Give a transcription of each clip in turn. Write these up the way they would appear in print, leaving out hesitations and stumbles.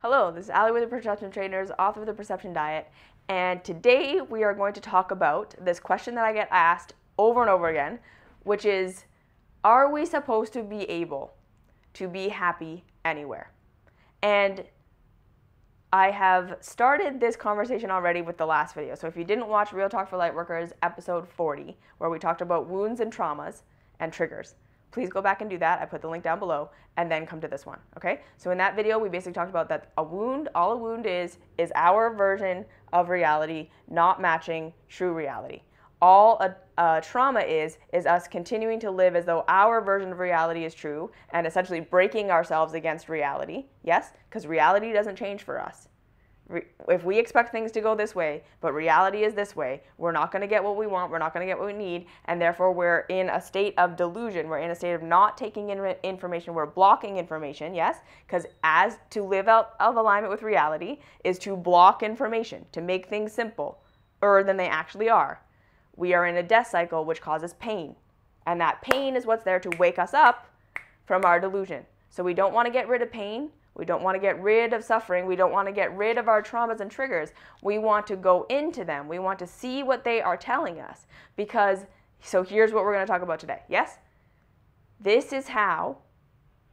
Hello, this is Allie with the Perception Trainers, author of the Perception Diet, and today we are going to talk about this question that I get asked over and over again, which is, are we supposed to be able to be happy anywhere? And I have started this conversation already with the last video. So if you didn't watch Real Talk for Lightworkers episode 40, where we talked about wounds and traumas and triggers, please go back and do that. I put the link down below, and then come to this one, okay? So in that video, we basically talked about that all a wound is our version of reality not matching true reality. All a trauma is us continuing to live as though our version of reality is true and essentially breaking ourselves against reality, yes? Because reality doesn't change for us. If we expect things to go this way, but reality is this way, we're not going to get what we want, we're not going to get what we need, and therefore we're in a state of delusion, we're in a state of not taking in information, we're blocking information, yes? Because as to live out of alignment with reality is to block information, to make things simpler than they actually are. We are in a death cycle which causes pain, and that pain is what's there to wake us up from our delusion. So we don't want to get rid of pain. We don't want to get rid of suffering. We don't want to get rid of our traumas and triggers. We want to go into them. We want to see what they are telling us. So here's what we're going to talk about today. Yes? This is how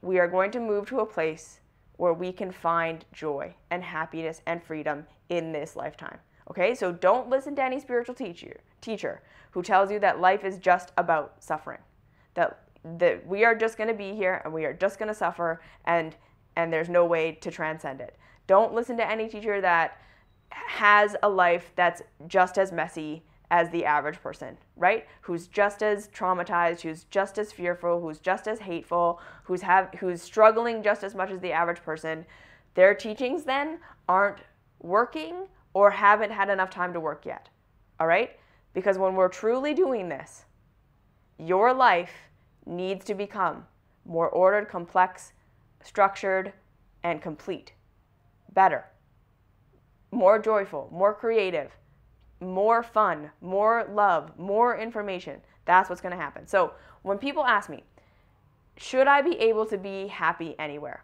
we are going to move to a place where we can find joy and happiness and freedom in this lifetime. Okay? So don't listen to any spiritual teacher who tells you that life is just about suffering. That we are just going to be here and we are just going to suffer and there's no way to transcend it. Don't listen to any teacher that has a life that's just as messy as the average person, right? Who's just as traumatized, who's just as fearful, who's just as hateful, who's struggling just as much as the average person. Their teachings then aren't working or haven't had enough time to work yet, all right? Because when we're truly doing this, your life needs to become more ordered, complex, structured, and complete. Better, more joyful, more creative, more fun, more love, more information. That's what's going to happen. So when people ask me, should I be able to be happy anywhere?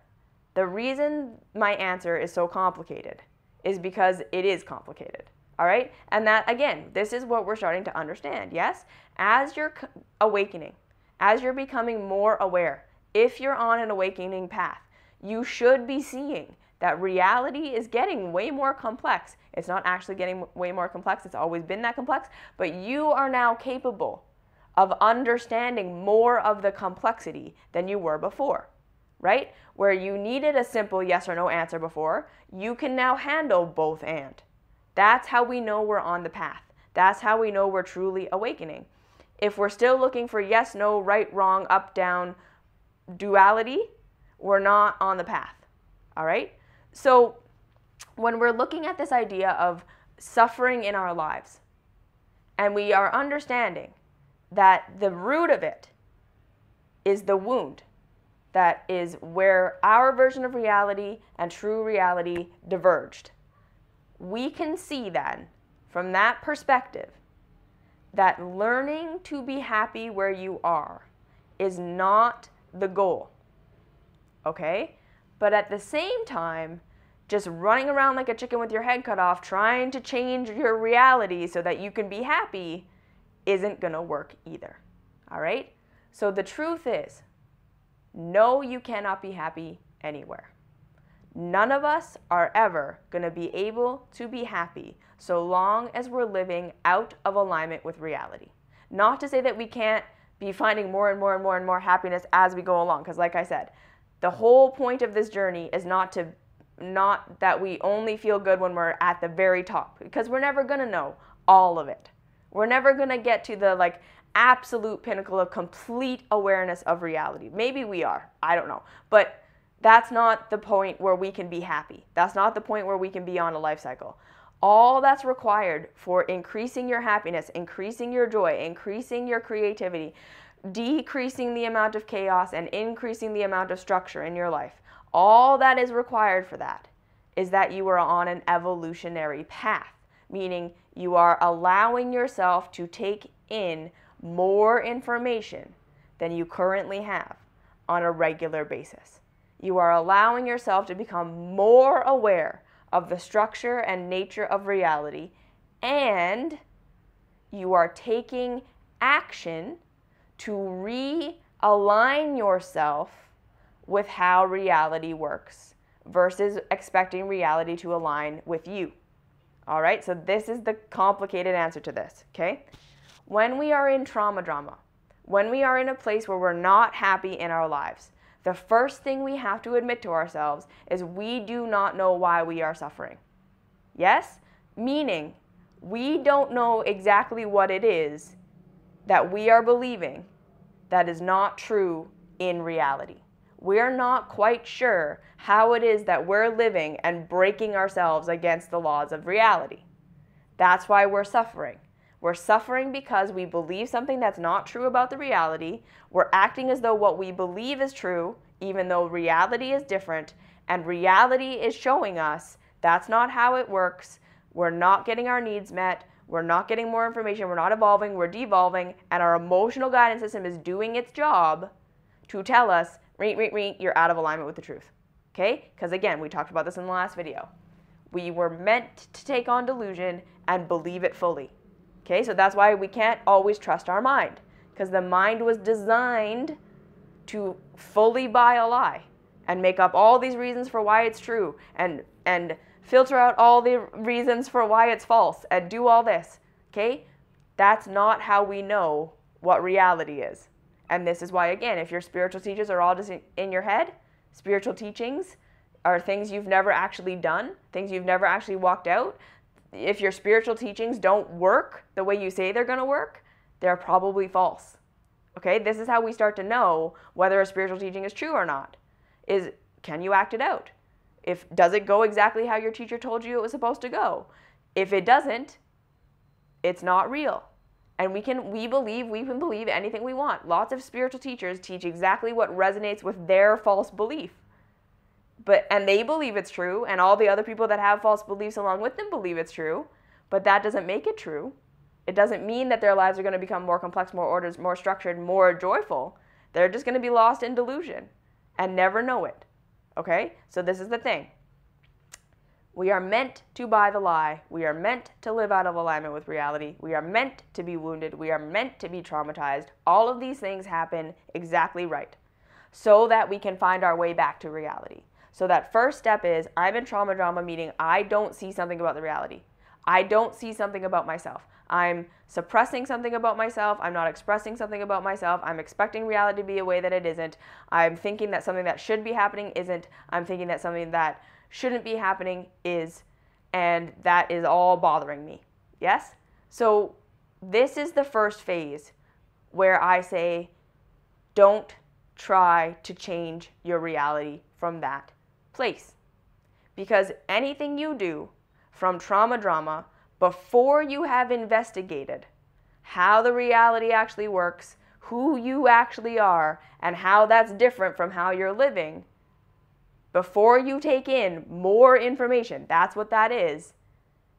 The reason my answer is so complicated is because it is complicated. All right? And that, again, this is what we're starting to understand. Yes? As you're awakening, as you're becoming more aware, if you're on an awakening path, you should be seeing that reality is getting way more complex. It's not actually getting way more complex. It's always been that complex. But you are now capable of understanding more of the complexity than you were before, right? Where you needed a simple yes or no answer before, you can now handle both and. That's how we know we're on the path. That's how we know we're truly awakening. If we're still looking for yes, no, right, wrong, up, down, duality, we're not on the path, all right? So when we're looking at this idea of suffering in our lives, and we are understanding that the root of it is the wound, that is where our version of reality and true reality diverged, we can see then, from that perspective, that learning to be happy where you are is not the goal, okay? But at the same time, just running around like a chicken with your head cut off, trying to change your reality so that you can be happy isn't gonna work either, all right? So the truth is, no, you cannot be happy anywhere. None of us are ever gonna be able to be happy so long as we're living out of alignment with reality. Not to say that we can't be finding more and more and more and more happiness as we go along. Because like I said, the whole point of this journey is not that we only feel good when we're at the very top. Because we're never going to know all of it. We're never going to get to the absolute pinnacle of complete awareness of reality. Maybe we are. I don't know. But that's not the point where we can be happy. That's not the point where we can be on a life cycle. All that's required for increasing your happiness, increasing your joy, increasing your creativity, decreasing the amount of chaos, and increasing the amount of structure in your life, all that is required for that is that you are on an evolutionary path, meaning you are allowing yourself to take in more information than you currently have on a regular basis. You are allowing yourself to become more aware of the structure and nature of reality, and you are taking action to realign yourself with how reality works versus expecting reality to align with you. All right, so this is the complicated answer to this, okay? When we are in trauma drama, when we are in a place where we're not happy in our lives, the first thing we have to admit to ourselves is we do not know why we are suffering. Yes? Meaning, we don't know exactly what it is that we are believing that is not true in reality. We're not quite sure how it is that we're living and breaking ourselves against the laws of reality. That's why we're suffering. We're suffering because we believe something that's not true about the reality. We're acting as though what we believe is true, even though reality is different, and reality is showing us that's not how it works. We're not getting our needs met. We're not getting more information. We're not evolving. We're devolving, and our emotional guidance system is doing its job to tell us, you're out of alignment with the truth. Okay? Because again, we talked about this in the last video. We were meant to take on delusion and believe it fully. Okay, so that's why we can't always trust our mind, because the mind was designed to fully buy a lie and make up all these reasons for why it's true and filter out all the reasons for why it's false and do all this. Okay, that's not how we know what reality is. And this is why, again, if your spiritual teachers are all just in your head, spiritual teachings are things you've never actually done, things you've never actually walked out. If your spiritual teachings don't work the way you say they're going to work, they're probably false. Okay, this is how we start to know whether a spiritual teaching is true or not. Can you act it out? Does it go exactly how your teacher told you it was supposed to go? If it doesn't, it's not real. And we can believe anything we want. Lots of spiritual teachers teach exactly what resonates with their false belief. And they believe it's true, and all the other people that have false beliefs along with them believe it's true, but that doesn't make it true. It doesn't mean that their lives are going to become more complex, more ordered, more structured, more joyful. They're just going to be lost in delusion and never know it. Okay? So this is the thing. We are meant to buy the lie. We are meant to live out of alignment with reality. We are meant to be wounded. We are meant to be traumatized. All of these things happen exactly right so that we can find our way back to reality. So that first step is, I'm in trauma drama, meaning I don't see something about the reality. I don't see something about myself. I'm suppressing something about myself. I'm not expressing something about myself. I'm expecting reality to be a way that it isn't. I'm thinking that something that should be happening isn't. I'm thinking that something that shouldn't be happening is, and that is all bothering me. Yes? So this is the first phase where I say, don't try to change your reality from that place. Because anything you do from trauma drama before you have investigated how the reality actually works, who you actually are, and how that's different from how you're living, before you take in more information, that's what that is,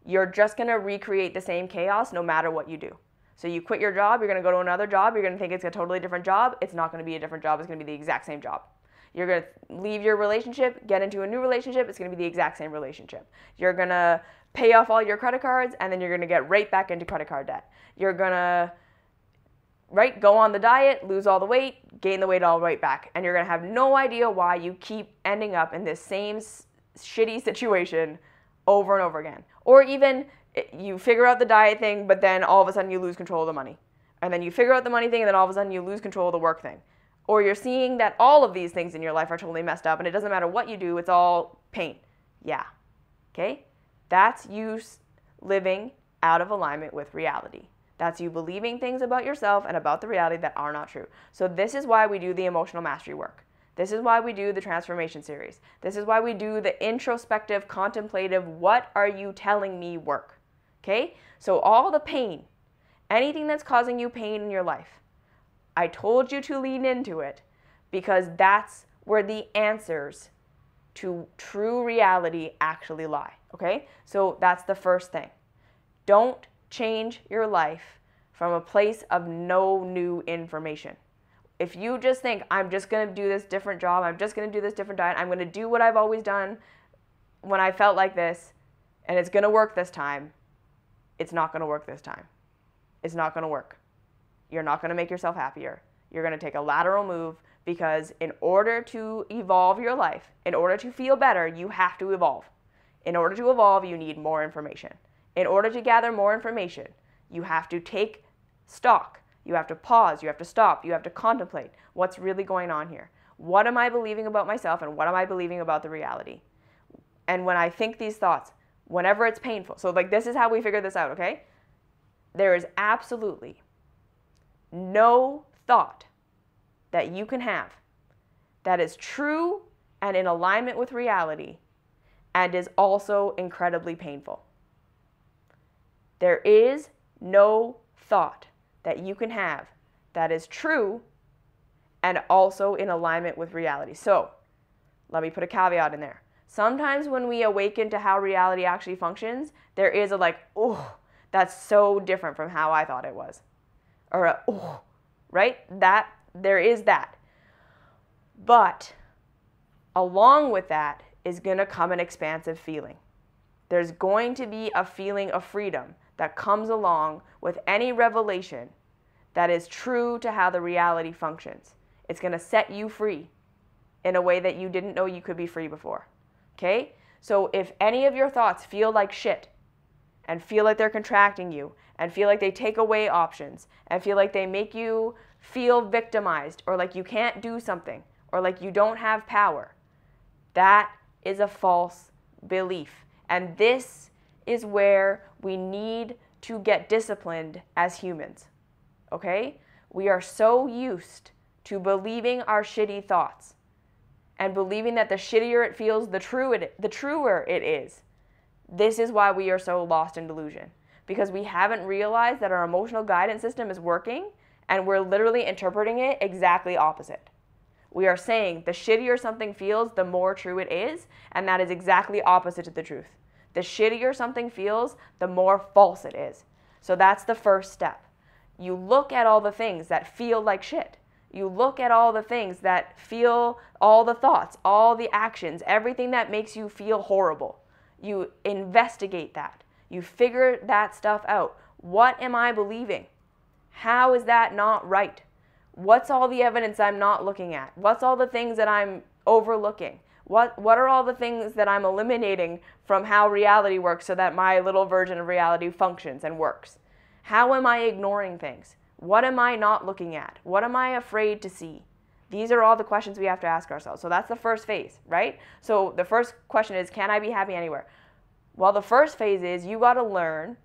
you're just going to recreate the same chaos no matter what you do. So you quit your job, you're going to go to another job, you're going to think it's a totally different job. It's not going to be a different job, it's going to be the exact same job. You're going to leave your relationship, get into a new relationship, it's going to be the exact same relationship. You're going to pay off all your credit cards, and then you're going to get right back into credit card debt. You're going to go on the diet, lose all the weight, gain the weight all right back. And you're going to have no idea why you keep ending up in this same shitty situation over and over again. Or even you figure out the diet thing, but then all of a sudden you lose control of the money. And then you figure out the money thing, and then all of a sudden you lose control of the work thing. Or you're seeing that all of these things in your life are totally messed up, and it doesn't matter what you do, it's all pain. Yeah. Okay? That's you living out of alignment with reality. That's you believing things about yourself and about the reality that are not true. So this is why we do the emotional mastery work. This is why we do the transformation series. This is why we do the introspective, contemplative, what are you telling me work. Okay? So all the pain, anything that's causing you pain in your life, I told you to lean into it because that's where the answers to true reality actually lie. Okay? So that's the first thing. Don't change your life from a place of no new information. If you just think, I'm just going to do this different job, I'm just going to do this different diet, I'm going to do what I've always done when I felt like this, and it's going to work this time, it's not going to work this time. It's not going to work. You're not going to make yourself happier. You're going to take a lateral move, because in order to evolve your life, in order to feel better, you have to evolve. In order to evolve, you need more information. In order to gather more information, you have to take stock. You have to pause. You have to stop. You have to contemplate what's really going on here. What am I believing about myself, and what am I believing about the reality? And when I think these thoughts, whenever it's painful, so like this is how we figure this out, okay? There is absolutely no thought that you can have that is true and in alignment with reality and is also incredibly painful. There is no thought that you can have that is true and also in alignment with reality. So, let me put a caveat in there. Sometimes when we awaken to how reality actually functions, there is a like, oh, that's so different from how I thought it was. Or a, oh, right? There is that. But along with that is going to come an expansive feeling. There's going to be a feeling of freedom that comes along with any revelation that is true to how the reality functions. It's going to set you free in a way that you didn't know you could be free before. Okay? So if any of your thoughts feel like shit and feel like they're contracting you and feel like they take away options and feel like they make you feel victimized or like you can't do something or like you don't have power, that is a false belief. And this is where we need to get disciplined as humans. Okay? We are so used to believing our shitty thoughts and believing that the shittier it feels, the truer it is. This is why we are so lost in delusion, because we haven't realized that our emotional guidance system is working and we're literally interpreting it exactly opposite. We are saying the shittier something feels, the more true it is, and that is exactly opposite to the truth. The shittier something feels, the more false it is. So that's the first step. You look at all the things that feel like shit. You look at all the things that feel, all the thoughts, all the actions, everything that makes you feel horrible. You investigate that. You figure that stuff out. What am I believing? How is that not right? What's all the evidence I'm not looking at? What's all the things that I'm overlooking? What are all the things that I'm eliminating from how reality works so that my little version of reality functions and works? How am I ignoring things? What am I not looking at? What am I afraid to see? These are all the questions we have to ask ourselves. So that's the first phase, right? So the first question is, can I be happy anywhere? Well, the first phase is you got to learn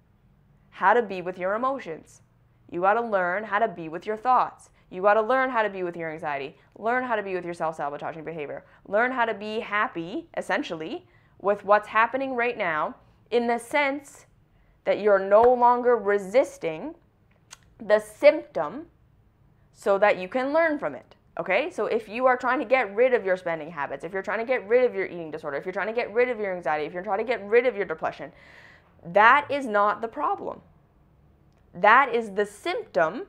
how to be with your emotions. You got to learn how to be with your thoughts. You got to learn how to be with your anxiety. Learn how to be with your self-sabotaging behavior. Learn how to be happy, essentially, with what's happening right now in the sense that you're no longer resisting the symptom so that you can learn from it. Okay? So if you are trying to get rid of your spending habits, if you're trying to get rid of your eating disorder, if you're trying to get rid of your anxiety, if you're trying to get rid of your depression, that is not the problem. That is the symptom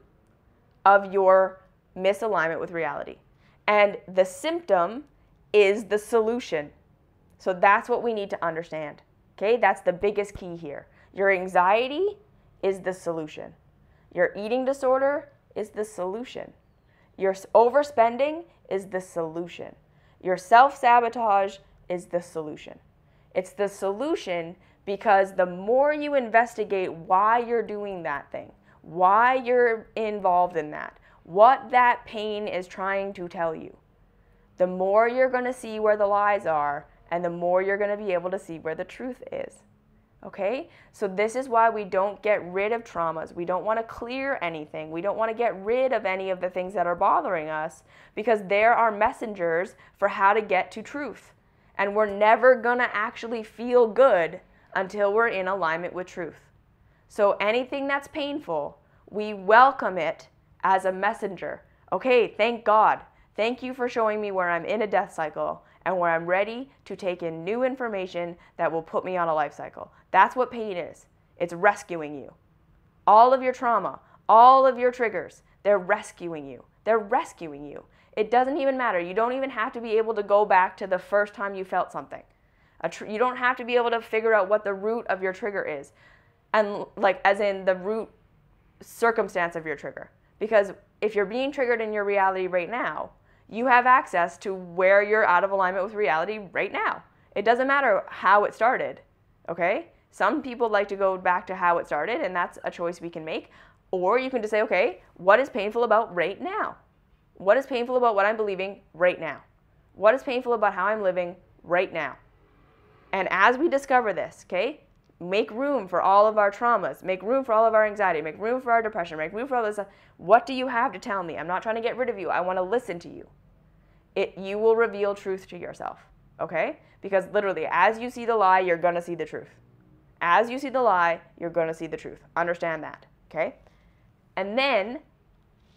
of your misalignment with reality. And the symptom is the solution. So that's what we need to understand. Okay? That's the biggest key here. Your anxiety is the solution. Your eating disorder is the solution. Your overspending is the solution. Your self-sabotage is the solution. It's the solution because the more you investigate why you're doing that thing, why you're involved in that, what that pain is trying to tell you, the more you're going to see where the lies are and the more you're going to be able to see where the truth is. Okay? So this is why we don't get rid of traumas. We don't want to clear anything. We don't want to get rid of any of the things that are bothering us because there are messengers for how to get to truth. And we're never going to actually feel good until we're in alignment with truth. So anything that's painful, we welcome it as a messenger. Okay, thank God. Thank you for showing me where I'm in a death cycle and where I'm ready to take in new information that will put me on a life cycle. That's what pain is. It's rescuing you. All of your trauma, all of your triggers, they're rescuing you. They're rescuing you. It doesn't even matter. You don't even have to be able to go back to the first time you felt something. You don't have to be able to figure out what the root of your trigger is, and like as in the root circumstance of your trigger. Because if you're being triggered in your reality right now, you have access to where you're out of alignment with reality right now. It doesn't matter how it started, okay? Some people like to go back to how it started, and that's a choice we can make. Or you can just say, okay, what is painful about right now? What is painful about what I'm believing right now? What is painful about how I'm living right now? And as we discover this, okay, make room for all of our traumas, make room for all of our anxiety, make room for our depression, make room for all this stuff. What do you have to tell me? I'm not trying to get rid of you. I want to listen to you. You will reveal truth to yourself, okay? Because literally, as you see the lie, you're going to see the truth. As you see the lie, you're going to see the truth. Understand that, okay? And then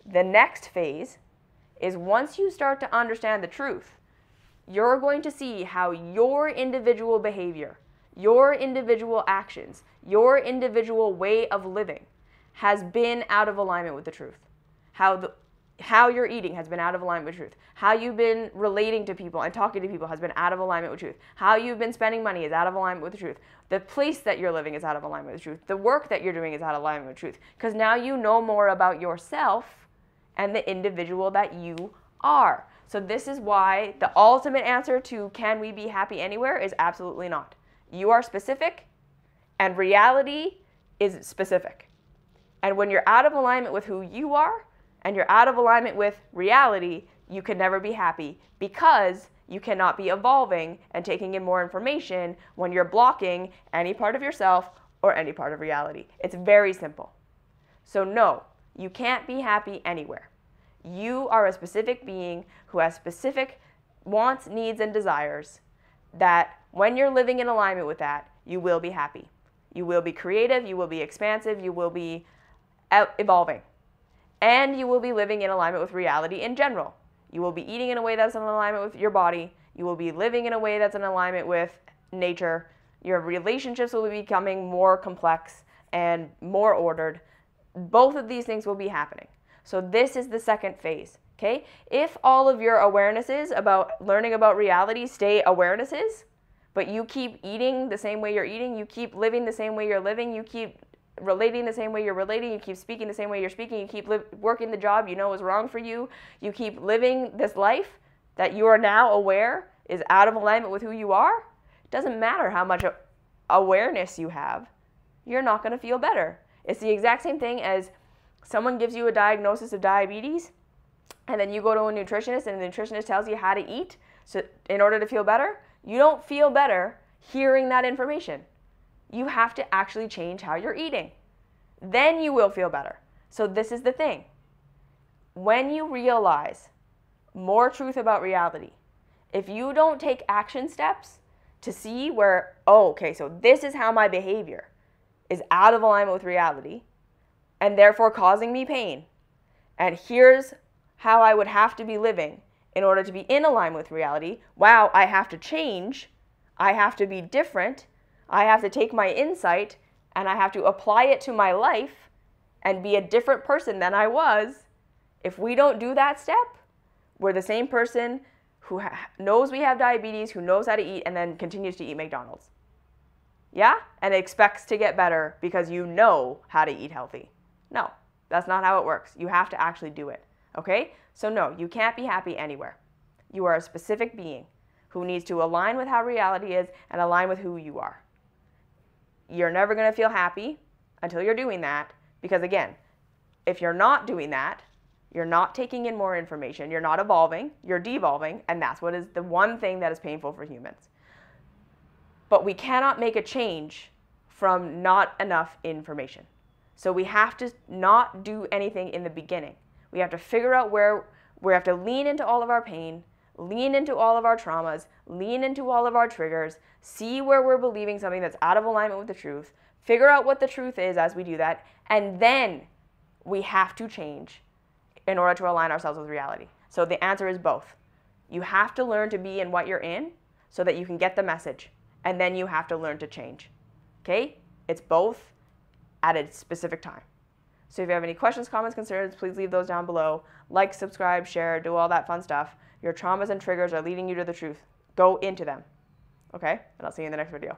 the next phase is once you start to understand the truth, you're going to see how your individual behavior, your individual actions, your individual way of living has been out of alignment with the truth. How you're eating has been out of alignment with truth. How you've been relating to people and talking to people has been out of alignment with truth. How you've been spending money is out of alignment with the truth. The place that you're living is out of alignment with the truth. The work that you're doing is out of alignment with truth. Because now you know more about yourself and the individual that you are. So this is why the ultimate answer to can we be happy anywhere is absolutely not. You are specific, and reality is specific. And when you're out of alignment with who you are, and you're out of alignment with reality, you can never be happy because you cannot be evolving and taking in more information when you're blocking any part of yourself or any part of reality. It's very simple. So no, you can't be happy anywhere. You are a specific being who has specific wants, needs, and desires that when you're living in alignment with that, you will be happy. You will be creative, you will be expansive, you will be evolving. And you will be living in alignment with reality in general. You will be eating in a way that's in alignment with your body. You will be living in a way that's in alignment with nature. Your relationships will be becoming more complex and more ordered. Both of these things will be happening. So this is the second phase, okay? If all of your awarenesses about learning about reality stay awarenesses, but you keep eating the same way you're eating, you keep living the same way you're living, you keep relating the same way you're relating, you keep speaking the same way you're speaking, you keep working the job you know is wrong for you, you keep living this life that you are now aware is out of alignment with who you are, it doesn't matter how much awareness you have, you're not going to feel better. It's the exact same thing as someone gives you a diagnosis of diabetes, and then you go to a nutritionist, and the nutritionist tells you how to eat so in order to feel better. You don't feel better hearing that information. You have to actually change how you're eating. Then you will feel better. So this is the thing. When you realize more truth about reality, if you don't take action steps to see where, oh, okay, so this is how my behavior is out of alignment with reality and therefore causing me pain, and here's how I would have to be living in order to be in alignment with reality. Wow, I have to change. I have to be different. I have to take my insight and I have to apply it to my life and be a different person than I was. If we don't do that step, we're the same person who knows we have diabetes, who knows how to eat, and then continues to eat McDonald's. Yeah? And expects to get better because you know how to eat healthy. No, that's not how it works. You have to actually do it. Okay? So no, you can't be happy anywhere. You are a specific being who needs to align with how reality is and align with who you are. You're never going to feel happy until you're doing that, because again, if you're not doing that, you're not taking in more information, you're not evolving, you're devolving, and that's what is the one thing that is painful for humans. But we cannot make a change from not enough information. So we have to not do anything in the beginning. We have to figure out where we have to lean into all of our pain, lean into all of our traumas, lean into all of our triggers, see where we're believing something that's out of alignment with the truth, figure out what the truth is as we do that, and then we have to change in order to align ourselves with reality. So the answer is both. You have to learn to be in what you're in so that you can get the message, and then you have to learn to change. Okay? It's both at a specific time. So if you have any questions, comments, concerns, please leave those down below. Like, subscribe, share, do all that fun stuff. Your traumas and triggers are leading you to the truth. Go into them. Okay? And I'll see you in the next video.